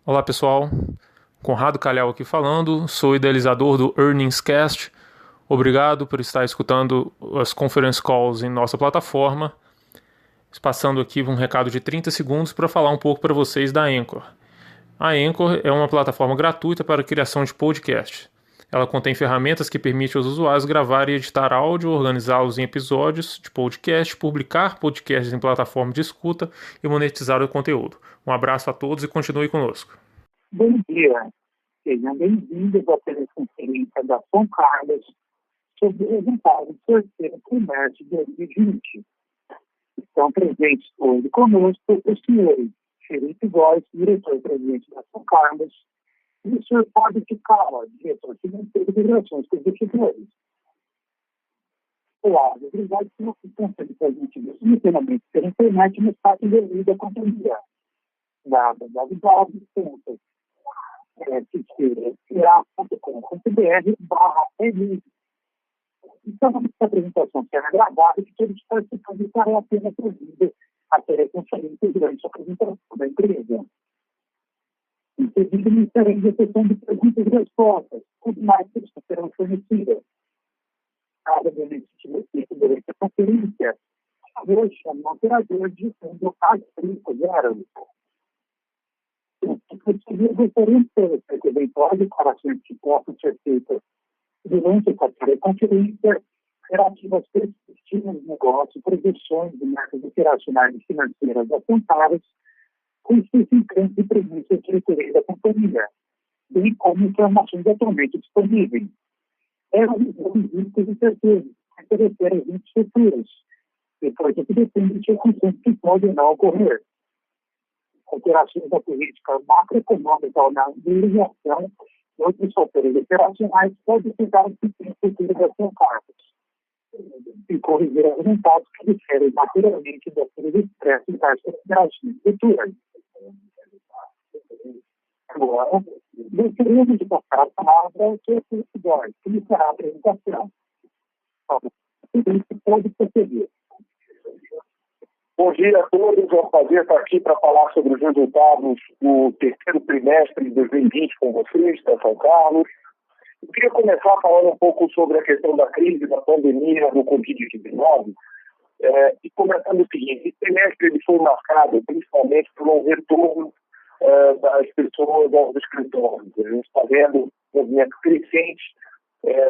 Olá pessoal, Conrado Calhau aqui falando, sou idealizador do Earnings Cast. Obrigado por estar escutando as conference calls em nossa plataforma. Passando aqui um recado de 30 segundos para falar um pouco para vocês da Anchor. A Anchor é uma plataforma gratuita para a criação de podcast. Ela contém ferramentas que permitem aos usuários gravar e editar áudio, organizá-los em episódios de podcast, publicar podcasts em plataforma de escuta e monetizar o conteúdo. Um abraço a todos e continue conosco. Bom dia, sejam bem-vindos à teleconferência da São Carlos sobre o resultado do terceiro trimestre de 2020. Estão presentes hoje conosco os senhores Felipe Góes, diretor-presidente da São Carlos, e o senhor Fábio Ticala, diretor financeiro de relações com os investidores. Olá, obrigado pela assistência de transmitidos simultaneamente pela internet no site da companhia, www.ccra.com.br/ELIS. Então, essa apresentação será gravada e que todos os participantes estarão apenas ouvindo a teleconferência durante a apresentação da empresa. Em seguida, iniciaremos a sessão de perguntas e respostas, tudo mais que serão fornecidas. Cada benefício durante a conferência, eu chamo o operador de fundo A50. Gostaria que eventuais declarações que possam ser feitas durante essa teleconferência relativas às perspectivas de negócio, projeções de metas operacionais e financeiras apontadas, com especificantes e premissas diretoriais da companhia, bem como informações atualmente disponíveis. Elas envolvem riscos e certezas que se referem a eventos futuros, depois do que depende de circunstâncias que podem ou não ocorrer. Alterações da política macroeconômica ou na legislação e outros fatores operacionais podem afetar o futuro da São Carlos e corrigir os resultados que diferem materialmente daqueles expressos das considerações futuras. Agora, gostaríamos de passar a palavra ao Sr. Felipe Góes, que iniciará a apresentação. Felipe, pode proceder. Bom dia a todos, é um prazer estar aqui para falar sobre os resultados do terceiro trimestre de 2020 com vocês, da São Carlos. Eu queria começar falando um pouco sobre a questão da crise, da pandemia do Covid-19, e começando o seguinte: esse trimestre ele foi marcado principalmente por um retorno das pessoas aos escritórios. A gente está vendo um movimento crescente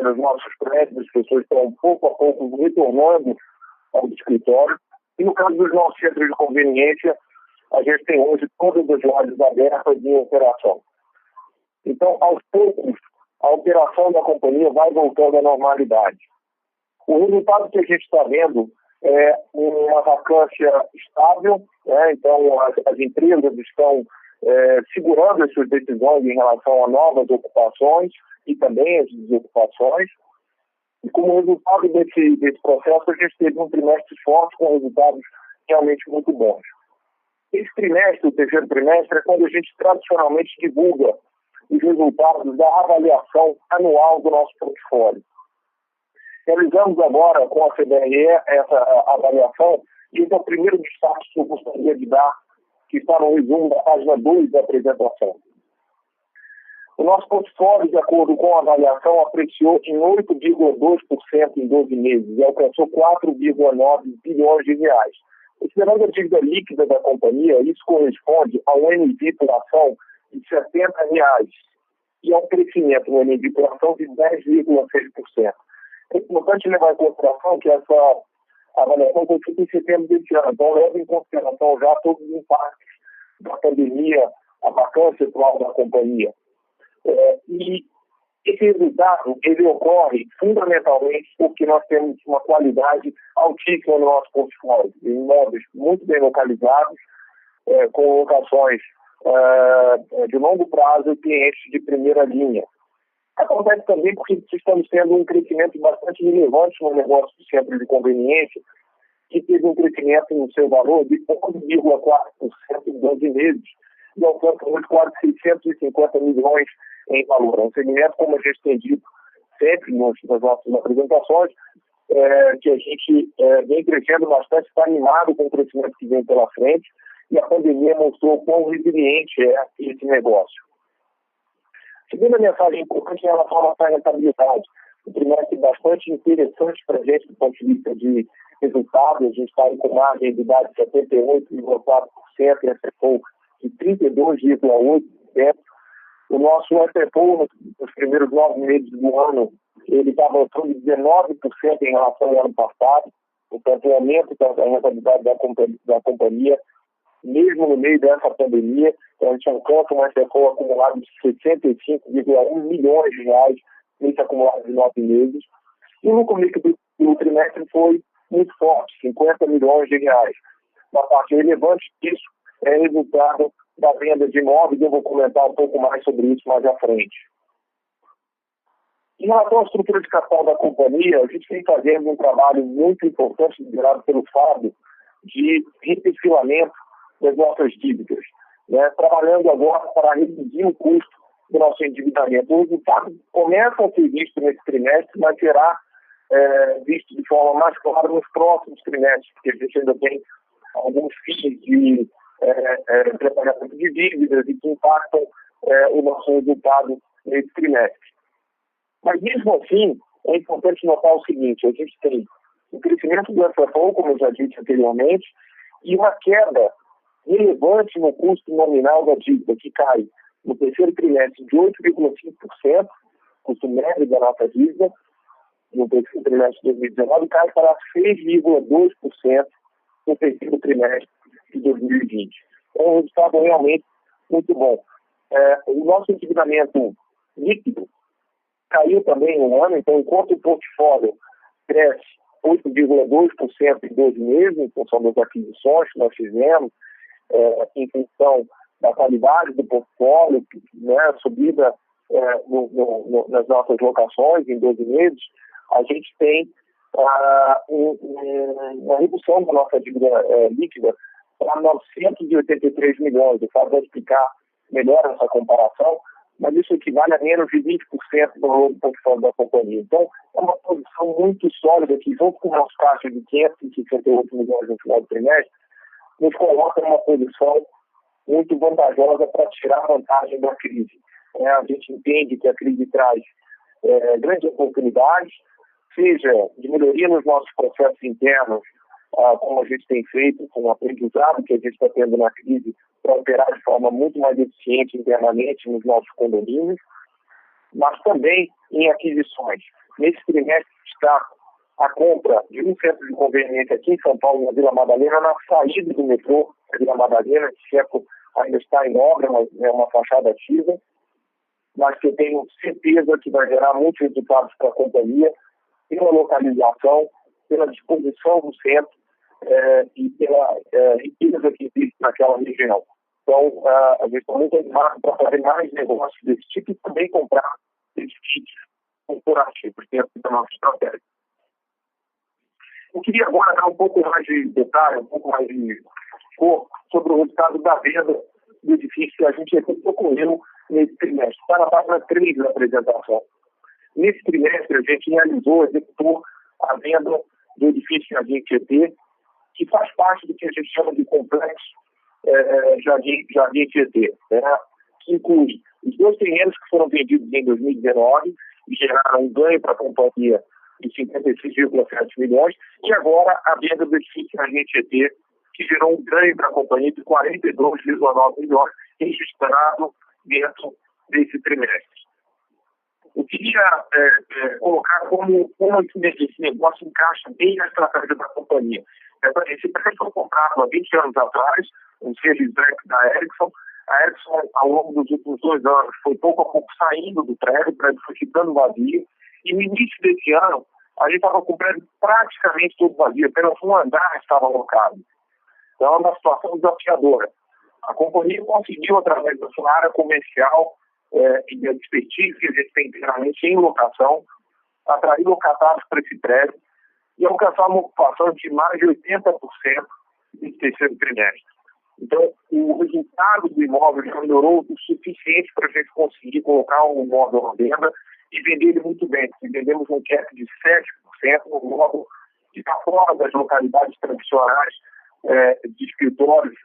nos nossos prédios, as pessoas estão pouco a pouco retornando ao escritório. E no caso dos nossos centros de conveniência, a gente tem hoje todas as lojas abertas em operação. Então, aos poucos, a operação da companhia vai voltando à normalidade. O resultado que a gente está vendo é uma vacância estável, né? Então as empresas estão segurando as suas decisões em relação a novas ocupações e também as desocupações. E como resultado desse processo, a gente teve um trimestre forte com resultados realmente muito bons. Esse trimestre, o terceiro trimestre, é quando a gente tradicionalmente divulga os resultados da avaliação anual do nosso portfólio. Realizamos agora com a CBRE essa avaliação e esse é o primeiro destaque que eu gostaria de dar, que está no resumo da página 2 da apresentação. O nosso portfólio, de acordo com a avaliação, apreciou em 8,2% em 12 meses e alcançou 4,9 bilhões de reais. Considerando a dívida líquida da companhia, isso corresponde a um NIV por ação de R$70 e a um crescimento no NIV por ação de 10,6%. É importante levar em consideração que essa avaliação foi feita em setembro deste ano, então leva em consideração já todos os impactos da pandemia, a vacância atual da companhia. E esse resultado ele ocorre fundamentalmente porque nós temos uma qualidade altíssima no nosso portfólio, imóveis muito bem localizados, com locações de longo prazo e clientes de primeira linha. Acontece também porque estamos tendo um crescimento bastante relevante no negócio do centro de conveniência, que teve um crescimento no seu valor de 11,4% em 12 meses, e alcança hoje quase 650 milhões em valor. É um segmento, como a gente tem dito sempre nas nossas apresentações, que a gente vem crescendo bastante, está animado com o crescimento que vem pela frente, e a pandemia mostrou quão resiliente é esse negócio. Segunda mensagem importante é em relação à rentabilidade. Um trimestre bastante interessante para a gente do ponto de vista de resultados. A gente está com margem de idade de 78,4% e FFO de 32,8%. O nosso FFO nos primeiros 9 meses do ano, ele está avançando 19% em relação ao ano passado. Portanto, o aumento da rentabilidade da companhia, mesmo no meio dessa pandemia, a gente alcança um FFO acumulado de 65,1 milhões de reais nesse acumulado de 9 meses. E o lucro líquido do trimestre foi muito forte, 50 milhões de reais. Uma parte relevante disso é resultado da venda de imóveis, eu vou comentar um pouco mais sobre isso mais à frente. Em relação à estrutura de capital da companhia, a gente vem fazendo um trabalho muito importante, liderado pelo Fábio, de reperfilamento das nossas dívidas, né? Trabalhando agora para reduzir o custo do nosso endividamento. O resultado começa a ser visto nesse trimestre, mas será visto de forma mais clara nos próximos trimestres, porque a gente ainda tem alguns FIIs de preparamento de dívidas e que impactam o nosso resultado nesse trimestre. Mas mesmo assim, é importante notar o seguinte: a gente tem o crescimento do FFO, como eu já disse anteriormente, e uma queda relevante no custo nominal da dívida, que cai no terceiro trimestre de 8,5%, custo médio da nossa dívida, no terceiro trimestre de 2019, cai para 6,2% no terceiro trimestre de 2020. É um resultado realmente muito bom. O nosso endividamento líquido caiu também no ano, então, enquanto o portfólio cresce 8,2% em 12 meses, em função das aquisições que nós fizemos, em função da qualidade do portfólio, né, subida nas nossas locações em 12 meses, a gente tem uma redução da nossa dívida líquida para 983 milhões. O Fábio vai explicar melhor essa comparação, mas isso equivale a menos de 20% do valor do portfólio da companhia. Então, é uma posição muito sólida que, junto com o nosso caixa de 568 milhões no final do trimestre, nos coloca numa posição muito vantajosa para tirar vantagem da crise. A gente entende que a crise traz grandes oportunidades, seja de melhoria nos nossos processos internos, como a gente tem feito, com o aprendizado que a gente está tendo na crise, para operar de forma muito mais eficiente internamente nos nossos condomínios, mas também em aquisições. Nesse trimestre está a compra de um centro de conveniência aqui em São Paulo, na Vila Madalena, na saída do metrô da Vila Madalena, que ainda está em obra, mas é uma fachada ativa, mas que eu tenho certeza que vai gerar muitos resultados para a companhia, pela localização, pela disposição do centro e pela riqueza que existe naquela região. Então, a gente está muito animado para fazer mais negócios desse tipo e também comprar edifícios corporativos dentro da nossa estratégia. Eu queria agora dar um pouco mais de detalhe, um pouco mais de cor sobre o resultado da venda do edifício que a gente ocorreu nesse trimestre. Está na página 3 da apresentação. Nesse trimestre, a gente executou a venda do edifício Jardim Tietê, que faz parte do que a gente chama de complexo Jardim Tietê, né? Que inclui os 2 terrenos que foram vendidos em 2019 e geraram um ganho para a companhia de 56,7 milhões, e agora a venda do edifício Jardim Tietê, que gerou um ganho para a companhia de 42,9 milhões, registrado dentro desse trimestre. Eu queria colocar como esse negócio encaixa bem na estratégia da companhia. Esse prédio foi comprado há 20 anos atrás, um Series da Ericsson. A Ericsson, ao longo dos últimos 2 anos, foi pouco a pouco saindo do prédio, o prédio foi ficando vazio, e no início desse ano, a gente estava com o prédio praticamente todo vazio, apenas um andar estava alocado. Então, é uma situação desafiadora. A companhia conseguiu, através da sua área comercial e da expertise que a gente tem inteiramente em locação, atrair locatários para esse prédio e alcançar uma ocupação de mais de 80% nesse terceiro trimestre. Então, o resultado do imóvel já melhorou o suficiente para a gente conseguir colocar um imóvel à venda e vender ele muito bem. Vendemos um cap de 7% no imóvel que está fora das localidades tradicionais de escritórios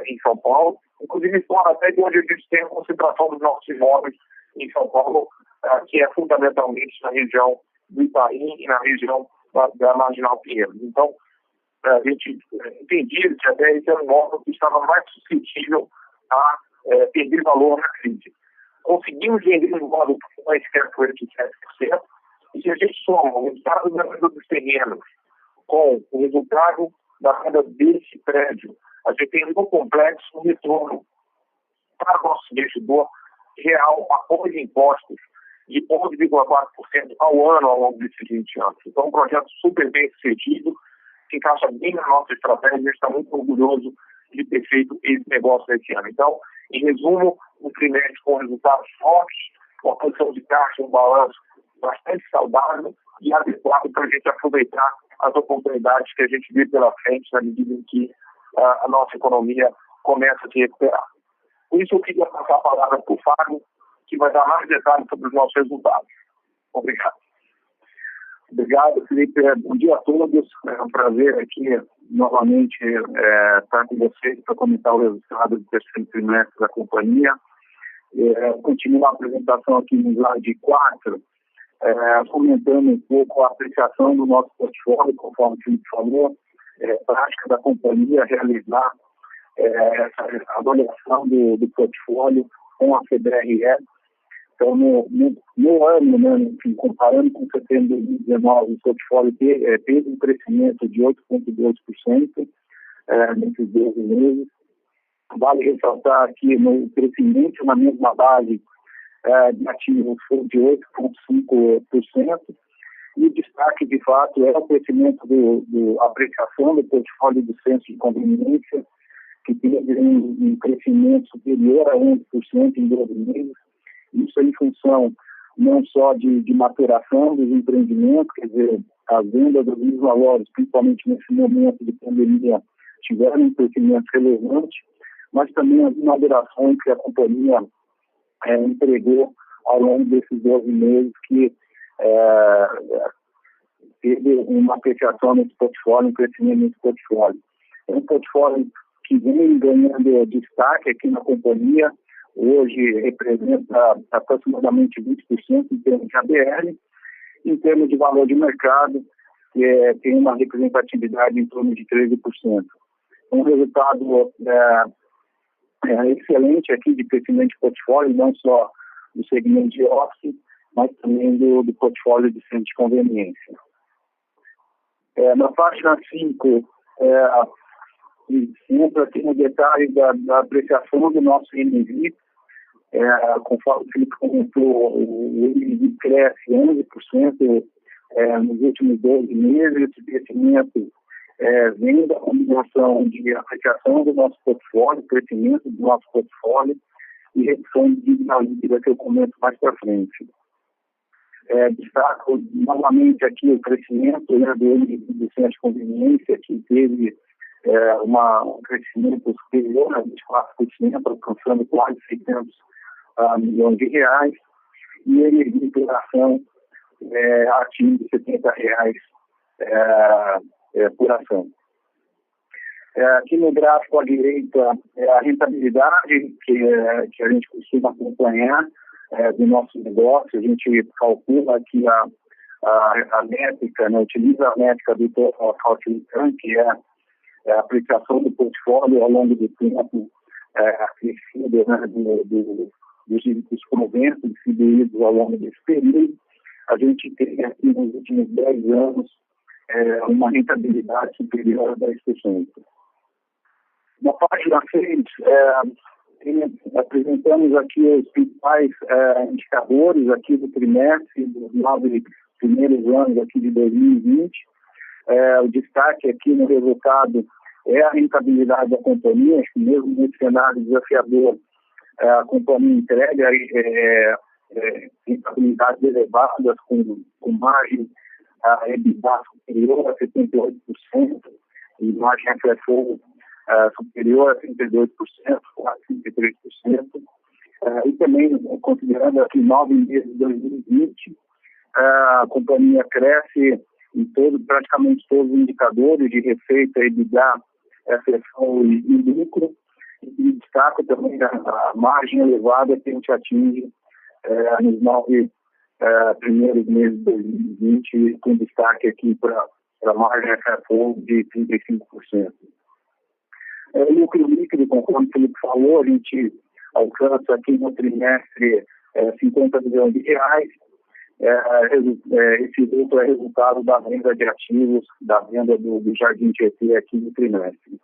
em São Paulo, inclusive fora até de onde a gente tem a concentração dos nossos imóveis em São Paulo, que é fundamentalmente na região do Itaim e na região da Marginal Pinheiros. Então, a gente entendia que até esse era um imóvel que estava mais suscetível a perder valor na crise. Conseguimos vender um imóvel com mais cap rate de 7%, e se a gente soma o resultado da venda dos terrenos com o resultado da venda desse prédio, a gente tem no complexo um retorno para o nosso investidor real, após impostos, de 11,4% ao ano ao longo desses 20 anos. Então, um projeto super bem sucedido, que encaixa bem na nossa estratégia, a gente está muito orgulhoso de ter feito esse negócio esse ano. Então, em resumo, um trimestre com resultados fortes, uma posição de caixa, um balanço bastante saudável e adequado para a gente aproveitar as oportunidades que a gente vê pela frente na medida em que a nossa economia começa a se recuperar. Por isso, eu queria passar a palavra para o Fábio, que vai dar mais detalhes sobre os nossos resultados. Obrigado. Obrigado, Felipe. Bom dia a todos. É um prazer aqui novamente estar com vocês para comentar o resultado do terceiro trimestre da companhia. Continuo a apresentação aqui no slide 4, comentando um pouco a apreciação do nosso portfólio, conforme o Felipe falou, prática da companhia realizar essa avaliação do portfólio com a CBRE. Então, no ano, né, enfim, comparando com setembro de 2019, o portfólio teve um crescimento de 8,2% nesses 12 meses. Vale ressaltar que no crescimento na mesma base de ativos foi de 8,5%. E o destaque, de fato, é o crescimento da apreciação do portfólio do centro de conveniência, que teve um crescimento superior a 11% em 12 meses. Isso em função não só de maturação dos empreendimentos, quer dizer, a venda dos valores, principalmente nesse momento de pandemia, tiveram um crescimento relevante, mas também as inaugurações que a companhia entregou ao longo desses 12 meses, que teve uma apreciação nesse portfólio, um crescimento nesse portfólio. É um portfólio que vem ganhando destaque aqui na companhia. Hoje representa aproximadamente 20% em termos de ABL, em termos de valor de mercado, tem uma representatividade em torno de 13%. Um resultado excelente aqui de crescimento de portfólio, não só do segmento de office, mas também do portfólio de centro de conveniência. Na página 5, entra aqui no detalhe da apreciação do nosso NAV. Conforme o Felipe comentou, o NAV cresce 11% nos últimos 12 meses. Esse crescimento vem da combinação de apreciação do nosso portfólio, crescimento do nosso portfólio e redução de dívida líquida, que eu comento mais para frente. Destaco novamente aqui o crescimento, né, do NAV do centro de conveniência, que teve um crescimento superior a 24%, alcançando quase 600 milhões de reais, e a NAV por ação atinge R$70 por ação. Aqui no gráfico à direita é a rentabilidade que a gente costuma acompanhar do nosso negócio. A gente calcula aqui a métrica, né, utiliza a métrica do Total Account Return, que é a aplicação do portfólio ao longo do tempo, acrescida, né, dos proventos distribuídos ao longo desse período. A gente tem aqui nos últimos 10 anos uma rentabilidade superior a 10%. Na página 6, apresentamos aqui os principais indicadores aqui do trimestre, dos 9 primeiros anos aqui de 2020. O destaque aqui no resultado é a rentabilidade da companhia, que mesmo nesse cenário desafiador, a companhia entrega rentabilidades elevadas com margem EBITDA superior a 78% e margem FFO superior a 32%, quase 33%. E também, considerando aqui 9 meses de 2020, a companhia cresce em praticamente todos os indicadores de receita, EBITDA, FFO e lucro, e destaco também a margem elevada que a gente atinge nos 9 primeiros meses de 2020, com destaque aqui para a margem FFO de 35%. Lucro líquido, conforme o Felipe falou, a gente alcança aqui no trimestre 50 milhões de reais. Esse lucro é resultado da venda de ativos, da venda do Jardim Tietê aqui no trimestre.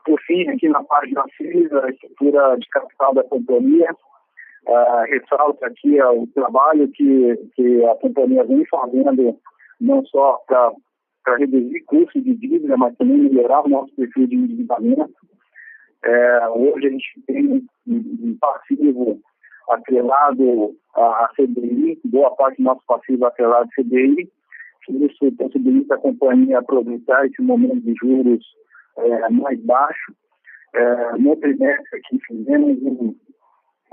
Por fim, aqui na página 6, a estrutura de capital da companhia, ressalta aqui o trabalho que a companhia vem fazendo, não só para reduzir custos de dívida, mas também melhorar o nosso perfil de endividamento. Hoje a gente tem um passivo atrelado à CDI, boa parte do nosso passivo atrelado à CDI, isso possibilita a companhia aproveitar esse momento de juros mais baixo. No trimestre aqui fizemos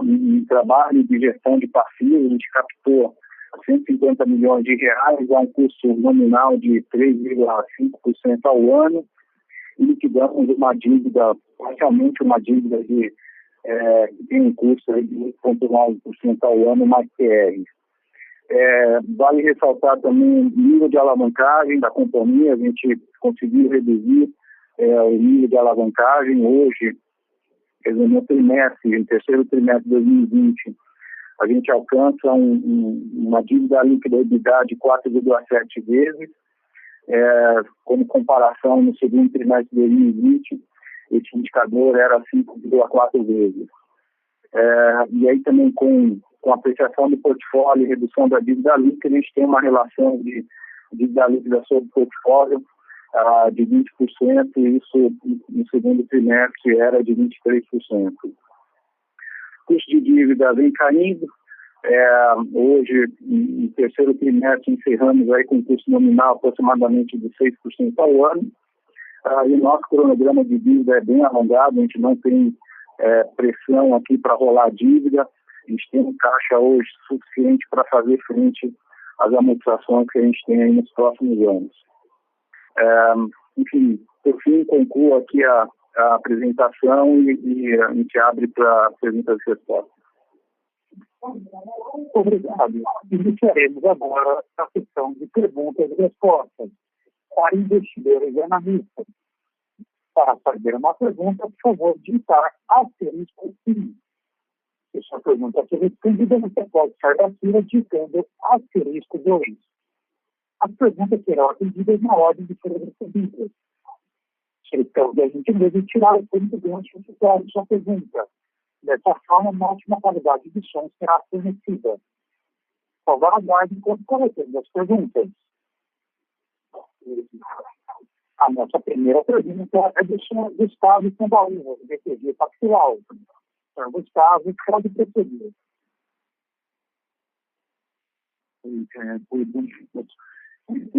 um trabalho de gestão de passivos, a gente captou 150 milhões de reais a um custo nominal de 3,5% ao ano e liquidamos uma dívida, parcialmente uma dívida que tem um custo de 8,9% ao ano mais PR. Vale ressaltar também o nível de alavancagem da companhia, a gente conseguiu reduzir o nível de alavancagem hoje, no trimestre, no terceiro trimestre de 2020, a gente alcança uma dívida líquida EBITDA de 4,7 vezes, como comparação no segundo trimestre de 2020, esse indicador era 5,4 vezes. E aí também com a apreciação do portfólio e redução da dívida líquida, a gente tem uma relação de dívida líquida sobre o portfólio de 20%, e isso no segundo trimestre era de 23%. O custo de dívida vem caindo. Hoje, no terceiro trimestre, encerramos aí com um custo nominal aproximadamente de 6% ao ano. E o nosso cronograma de dívida é bem alongado, a gente não tem pressão aqui para rolar dívida, a gente tem um caixa hoje suficiente para fazer frente às amortizações que a gente tem aí nos próximos anos. Enfim, por fim, concluo aqui a apresentação e a gente abre para perguntas e respostas. Obrigado. Iniciaremos agora a sessão de perguntas e respostas para investidores e analistas. Para fazer uma pergunta, por favor, digitar asterisco 1. Se sua pergunta for respondida, você pode sair da fila digitando asterisco 2. As perguntas serão atendidas na ordem de serem recebidas. Então, a gente deve tirar o tempo durante o titular de sua pergunta. Dessa forma, uma ótima qualidade de som será fornecida. Por favor, aguarde enquanto coletamos as perguntas. A nossa primeira pergunta é do senhor Gustavo Sambaúva, do BTG Pactual. Senhor Gustavo, pode prosseguir. Tem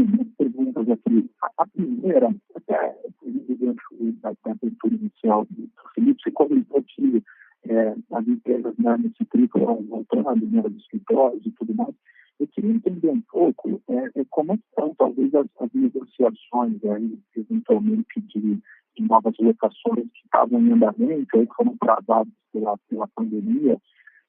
duas perguntas aqui. A primeira, até durante a abertura inicial do Felipe, você comentou que as empresas nesse triplo vão voltando, dos escritórios e tudo mais. Eu queria entender um pouco como estão, talvez, as negociações aí, eventualmente, de novas locações que estavam em andamento, aí, que foram travadas pela pandemia,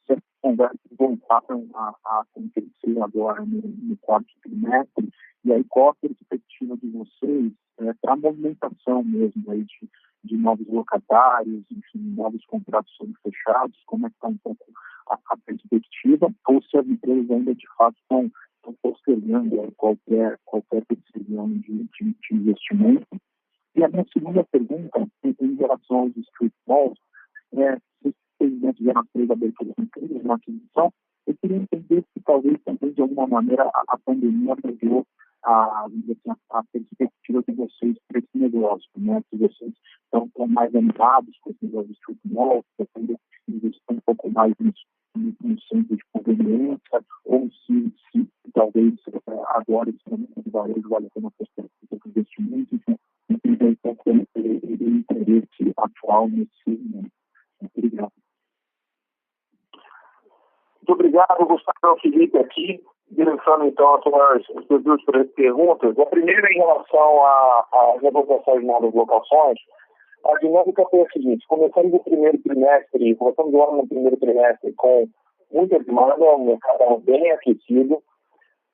se as conversas voltaram a acontecer agora no quarto trimestre, e aí qual a perspectiva de vocês para a movimentação mesmo aí de novos locatários, enfim, novos contratos sendo fechados, como é que está um pouco a perspectiva, ou se as empresas ainda de fato estão postergando qualquer decisão de investimento. E a minha segunda pergunta, em relação aos street malls, se vocês tiveram as 3 aberturas incríveis na aquisição, eu queria entender se talvez também, de alguma maneira, a pandemia mudou a perspectiva de vocês para esse negócio, né? Se vocês estão mais animados com esse negócio de street malls, pretendem investir um pouco mais no centro de conveniência, ou se talvez agora esse momento de varejo vale a pena apostar em investimento, enfim, entender um pouco o interesse atual nesse segmento. Obrigado. Muito obrigado, Gustavo Felipe aqui. direcionando então as suas duas perguntas. A primeira em relação às negociações de novas locações, a dinâmica foi a seguinte: começamos o ano no primeiro trimestre com muita demanda, um mercado bem aquecido.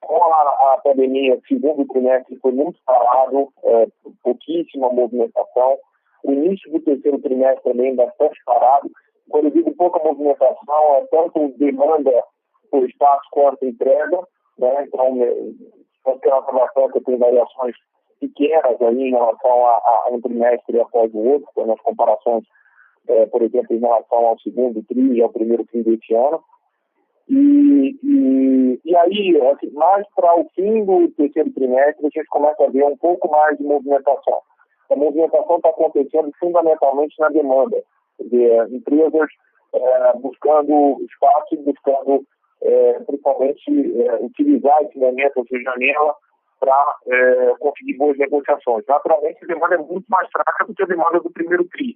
Com a pandemia, segundo trimestre foi muito parado, pouquíssima movimentação. O início do terceiro trimestre também bastante parado. Quando eu digo pouca movimentação, é tanto demanda por espaço quanto entrega, né? Então, a informação que tem variações pequenas aí em relação a um trimestre após o outro, nas comparações, por exemplo, em relação ao segundo TRI e ao primeiro TRI deste ano. E aí, assim, mais para o fim do terceiro trimestre, a gente começa a ver um pouco mais de movimentação. A movimentação está acontecendo fundamentalmente na demanda. Quer dizer, empresas buscando espaço, buscando principalmente utilizar esse momento, essa janela, para conseguir boas negociações. Naturalmente, a demanda é muito mais fraca do que a demanda do primeiro TRI,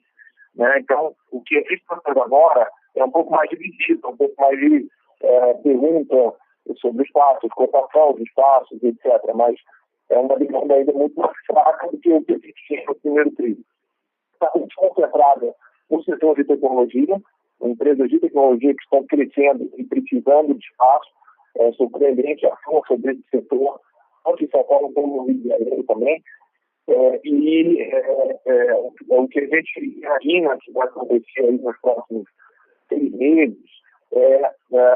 né? Então, o que a gente está fazendo agora é um pouco mais de visita, um pouco mais de pergunta sobre espaços, cotação de espaços, etc. Mas é uma demanda ainda muito mais fraca do que o que a gente tinha no primeiro TRI. Está muito concentrada no setor de tecnologia, empresas de tecnologia que estão crescendo e precisando de espaço. É surpreendente a força desse setor, tanto em São Paulo como no Rio de Janeiro também. O que a gente imagina que vai acontecer aí nos próximos 6 meses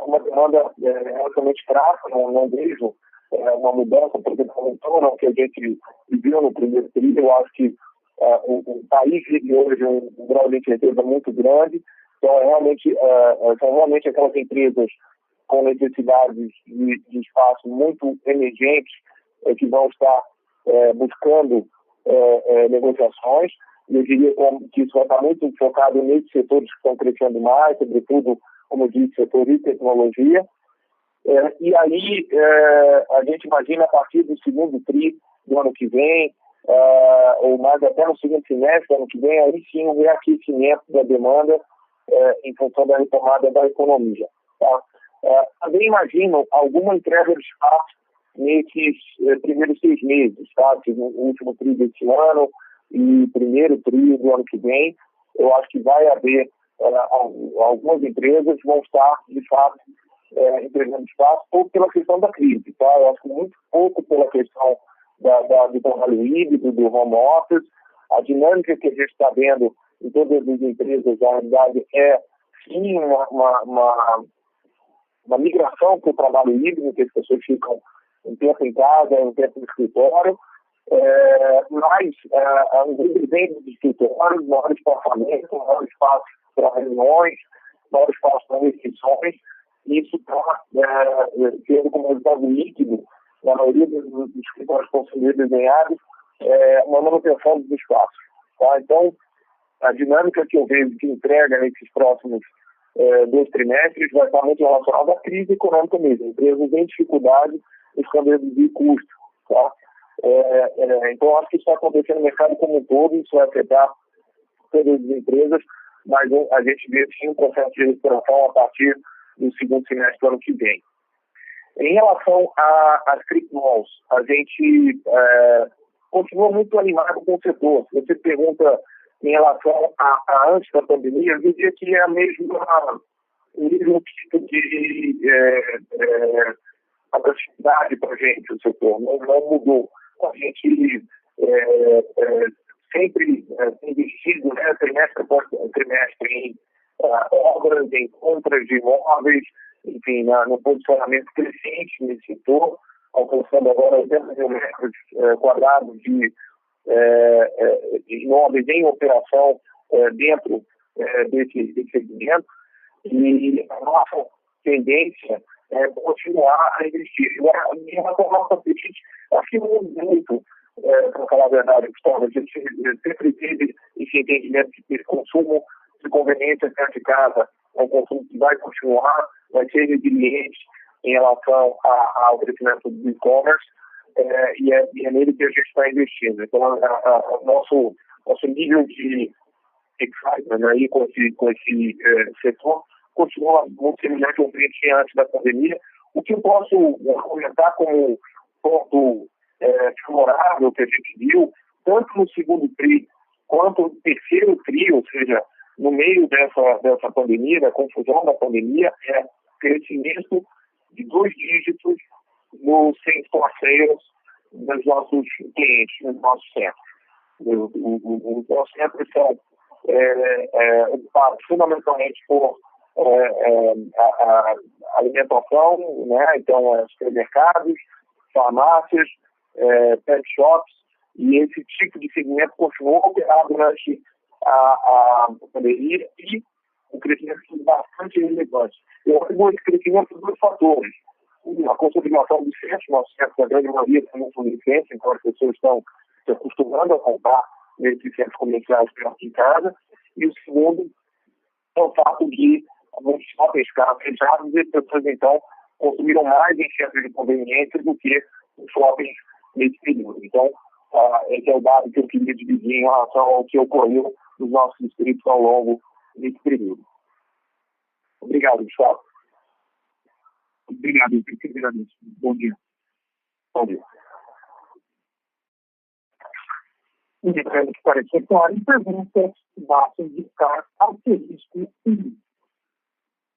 uma demanda relativamente fraca, não vejo uma mudança, por exemplo, em torno ao que a gente viveu no primeiro TRI. Eu acho que o país vive hoje um grau de incerteza muito grande. Então, são realmente aquelas empresas com necessidades de espaço muito emergentes que vão estar buscando negociações. Eu diria que isso vai estar muito focado nesses setores que estão crescendo mais, sobretudo, como eu disse, setor de tecnologia. E aí, a gente imagina, a partir do segundo TRI do ano que vem, ou mais até no segundo semestre do ano que vem, aí sim um reaquecimento da demanda em função da retomada da economia. Tá? Também imagino alguma entrega de espaço nesses primeiros 6 meses, tá? No último TRI desse ano e primeiro TRI do ano que vem. Eu acho que vai haver algumas empresas vão estar, de fato, entregando espaço, pouco pela questão da crise, tá? Eu acho que muito pouco pela questão do trabalho híbrido, do home office. A dinâmica que a gente está vendo em todas as empresas, na realidade, é sim uma migração para o trabalho híbrido, que as pessoas ficam um tempo em casa, um tempo no escritório, mas um grande desenho de escritórios, maior espaçamento, maior espaço para reuniões, maior espaço para restrições. Isso está tendo como resultado líquido, na maioria dos escritórios que estão sendo desenhados, uma manutenção dos espaços. Tá? Então, a dinâmica que eu vejo de entrega nesses próximos 2 trimestres vai estar muito relacionada à crise econômica mesmo. Empresas em dificuldade buscando reduzir custos. Tá? Então, acho que isso está acontecendo no mercado como um todo, isso vai afetar todas as empresas, mas a gente vê sim um processo de recuperação a partir do segundo semestre do ano que vem. Em relação às strip malls, a gente continua muito animado com o setor. Se você pergunta em relação a antes da pandemia, eu diria que é o mesmo tipo de atratividade para a gente, o setor. Não mudou. A gente sempre tem investido, né, trimestre após trimestre, em obras, em compras de imóveis, enfim, no posicionamento crescente nesse setor, alcançando agora 80 mil metros quadrados de imóveis em operação dentro desse segmento. E a nossa tendência é continuar a investir. Em relação ao nosso apetite, acho que não muito, para falar a verdade, Gustavo. A gente sempre teve esse entendimento de que esse consumo de conveniência dentro de casa é um consumo que vai continuar, vai ser resiliente em relação ao crescimento do e-commerce, e é nele que a gente está investindo. Então, o nosso nível de excitement aí com esse setor continua muito semelhante ao que tinha antes da pandemia. O que eu posso comentar como ponto favorável que a gente viu, tanto no segundo TRI quanto no terceiro TRI, ou seja, no meio dessa pandemia, da confusão da pandemia, é crescimento de 2 dígitos no same-store sales dos nossos clientes, nos nossos centros. Os nossos centros são ocupados fundamentalmente por a alimentação, né? Então, supermercados, farmácias, pet shops, e esse tipo de segmento continuou operado durante a pandemia e o crescimento foi bastante relevante. Eu atribuo esse crescimento por 2 fatores. A consolidação dos centros, nossos centros, a grande maioria são muito licença, então as pessoas estão se acostumando a comprar nesses centros comerciais perto de casa. E o segundo é o fato de muitos shoppings ficaram fechados e as pessoas, então, consumiram mais em centros de conveniência do que os shoppings nesse período. Então, esse é o dado que eu queria dividir em relação ao que ocorreu nos nossos distritos ao longo desse período. Obrigado, Gustavo. Obrigado, primeiramente. Bom dia. Bom dia. Indicando que parecer claro, perguntas basta indicar asterisco 1.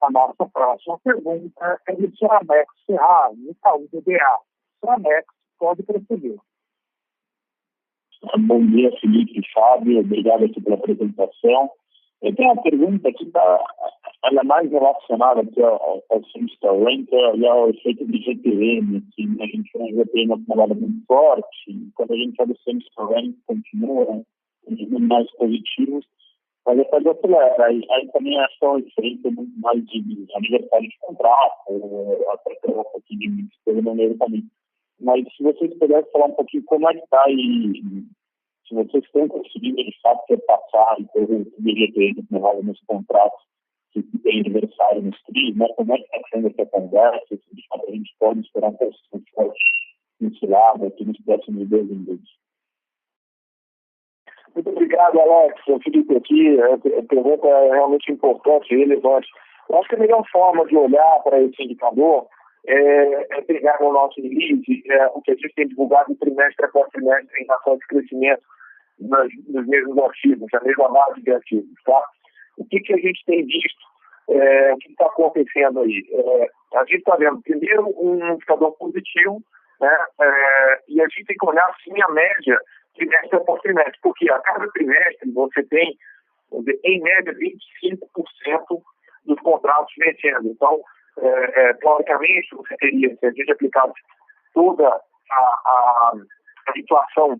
A nossa próxima pergunta é de Soramex Ferraz, do Itaú BBA. Soramex, pode proceder. Bom dia, Felipe e Fábio. Obrigado aqui pela apresentação. Eu tenho uma pergunta que ela é mais relacionada aqui ao same-store rental e ao efeito de GPM. Que a gente tem um GPM acumulado muito forte, quando a gente olha o same-store rental, continua mais positivos, mas depois acelera. Aí também acho que é um efeito muito mais de aniversário de contrato, até que um pouquinho de mix pelo número também. Mas se vocês pudessem falar um pouquinho como é que está aí, se vocês estão conseguindo, de fato, passar pelo GPM que rola nos contratos que tem aniversário nos TRIs, né? Como é que está sendo essa conversa? Se de fato a gente pode esperar um crescimento forte nesse lado aqui nos próximos 2 meses. Muito obrigado, Alex. O Felipe aqui, a pergunta é realmente importante e relevante. Eu acho que a melhor forma de olhar para esse indicador é pegar no nosso release o que a gente tem divulgado trimestre após trimestre em relação ao crescimento nos mesmos ativos, na mesma base de ativos, tá? O que a gente tem visto, o que está acontecendo aí? A gente está vendo, primeiro, um indicador positivo, né? E a gente tem que olhar, sim, a média trimestre após trimestre, porque a cada trimestre você tem, em média, 25% dos contratos vencendo. Então, teoricamente, você teria, se a gente aplicasse toda a inflação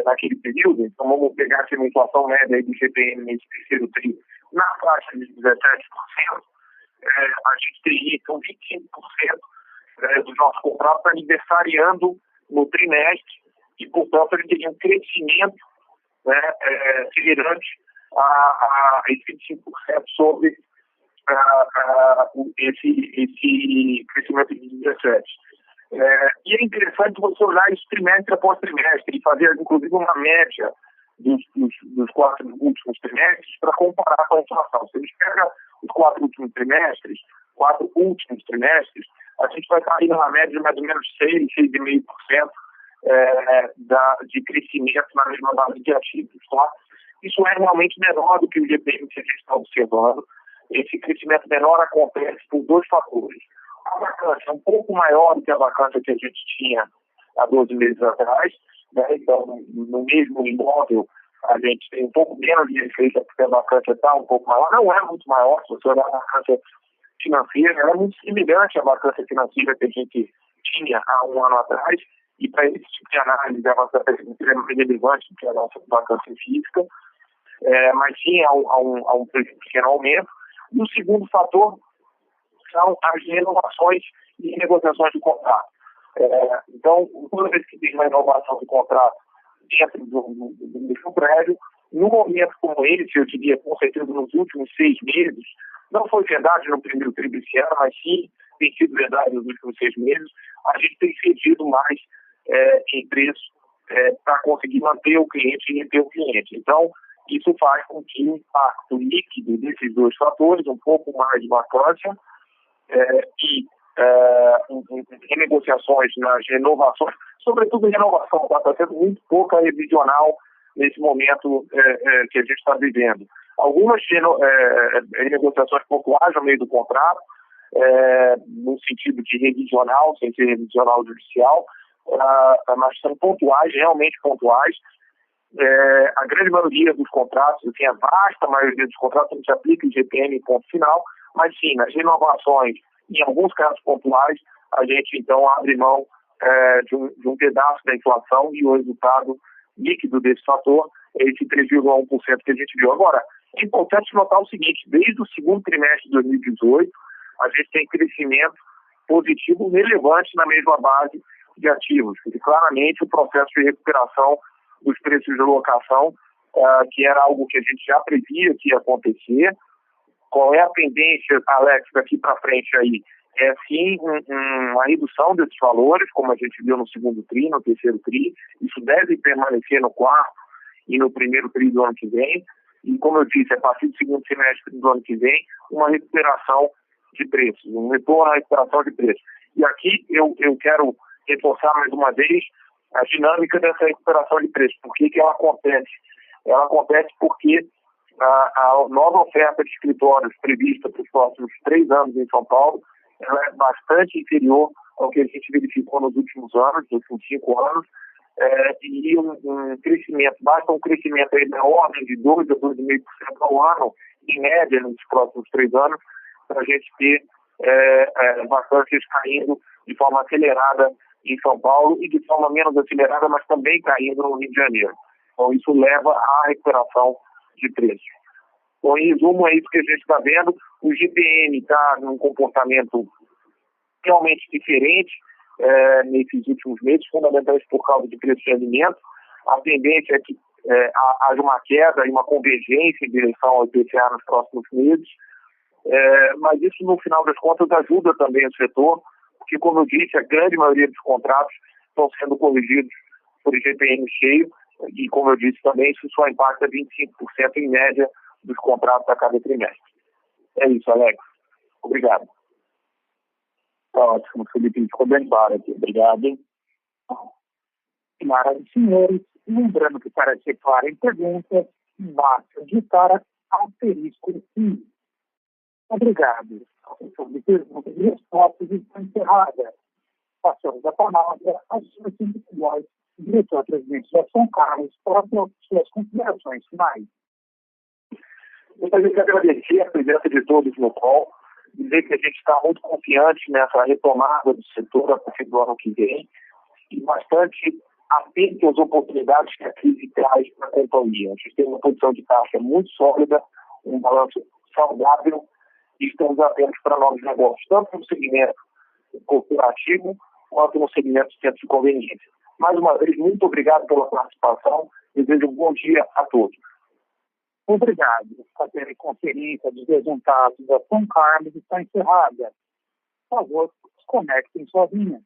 naquele período, então vamos pegar aqui uma inflação média aí do GPM nesse terceiro TRI na faixa de 17%, a gente teria então 25% dos nossos contratos aniversariando no trimestre e, portanto, ele teria um crescimento, né, semelhante a esse 25% sobre esse crescimento de 17%. E é interessante você olhar isso trimestre após trimestre e fazer, inclusive, uma média dos 4 últimos trimestres para comparar com a inflação. Se a gente pega os 4 últimos trimestres, a gente vai estar aí numa média de mais ou menos 6,5% de crescimento na mesma base de ativos. Tá? Isso é realmente menor do que o GPM que a gente está observando. Esse crescimento menor acontece por 2 fatores. A vacância é um pouco maior do que a vacância que a gente tinha há 12 meses atrás, né? Então, no mesmo imóvel, a gente tem um pouco menos de receita porque a vacância está um pouco maior. Não é muito maior, se você olhar a vacância financeira, ela é muito semelhante à vacância financeira que a gente tinha há 1 ano atrás, e para esse tipo de análise, a vacância financeira é mais relevante do que a nossa vacância física, mas sim há um pequeno aumento. E o segundo fator são as renovações e negociações de contrato. Então, toda vez que tem uma renovação de contrato dentro do mesmo prédio, num momento como esse, eu diria, com certeza, nos últimos 6 meses, não foi verdade no primeiro trimestre desse ano, mas sim tem sido verdade nos últimos 6 meses, a gente tem cedido mais em preço para conseguir manter o cliente e reter o cliente. Então, isso faz com que o impacto líquido desses 2 fatores, um pouco mais de vacância e em negociações, nas renovações, sobretudo em renovação, está sendo muito pouca revisional nesse momento que a gente está vivendo. Algumas negociações pontuais no meio do contrato, no sentido de revisional, sem ser revisional judicial, mas são pontuais, realmente pontuais. A grande maioria dos contratos, assim, a vasta maioria dos contratos, a gente aplica o IGPM em ponto final, mas sim, nas renovações, em alguns casos pontuais, a gente então abre mão de um pedaço da inflação e o resultado líquido desse fator é esse 3,1% que a gente viu. Agora, é importante notar o seguinte: desde o segundo trimestre de 2018, a gente tem crescimento positivo relevante na mesma base de ativos, porque claramente o processo de recuperação dos preços de locação, que era algo que a gente já previa que ia acontecer. Qual é a tendência, Alex, daqui para frente aí? É sim uma redução desses valores, como a gente viu no segundo TRI, no terceiro TRI. Isso deve permanecer no quarto e no primeiro TRI do ano que vem. E como eu disse, a partir do segundo semestre do ano que vem, uma recuperação de preços, um retorno à recuperação de preços. E aqui eu quero reforçar mais uma vez a dinâmica dessa recuperação de preços. Por que ela acontece? Ela acontece porque a nova oferta de escritórios prevista para os próximos 3 anos em São Paulo, ela é bastante inferior ao que a gente verificou nos últimos anos, nos últimos 5 anos, e um crescimento, basta um crescimento aí na ordem de 2 a 2,5% ao ano, em média, nos próximos 3 anos, para a gente ter vacantes caindo de forma acelerada em São Paulo e de forma menos acelerada, mas também caindo no Rio de Janeiro. Então, isso leva à recuperação de preços. Então, em resumo, é isso que a gente está vendo. O IGPM está num comportamento realmente diferente nesses últimos meses, fundamentalmente por causa de preços de alimentos. A tendência é que haja uma queda e uma convergência em direção ao IPCA nos próximos meses. Mas isso, no final das contas, ajuda também o setor, porque, como eu disse, a grande maioria dos contratos estão sendo corrigidos por IGPM cheio, e, como eu disse também, isso só impacta 25% em média dos contratos a cada trimestre. É isso, Alex. Obrigado. Tá ótimo, Felipe. Ficou bem claro aqui. Obrigado. Senhoras e senhores, lembrando que para ser claro em perguntas, basta digitar asterisco I. Obrigado. A sessão de perguntas e respostas está encerrada. Passamos a palavra ao senhor Felipe Góes, diretor-presidente da São Carlos, para suas considerações finais. Gostaria de agradecer a presença de todos no call, dizer que a gente está muito confiante nessa retomada do setor a partir do ano que vem e bastante atento às oportunidades que a crise traz para a companhia. A gente tem uma posição de caixa muito sólida, um balanço saudável e estamos atentos para novos negócios, tanto no segmento corporativo quanto no segmento de centro de conveniência. Mais uma vez, muito obrigado pela participação. Desejo um bom dia a todos. Obrigado. A teleconferência dos resultados da São Carlos está encerrada. Por favor, desconectem suas linhas.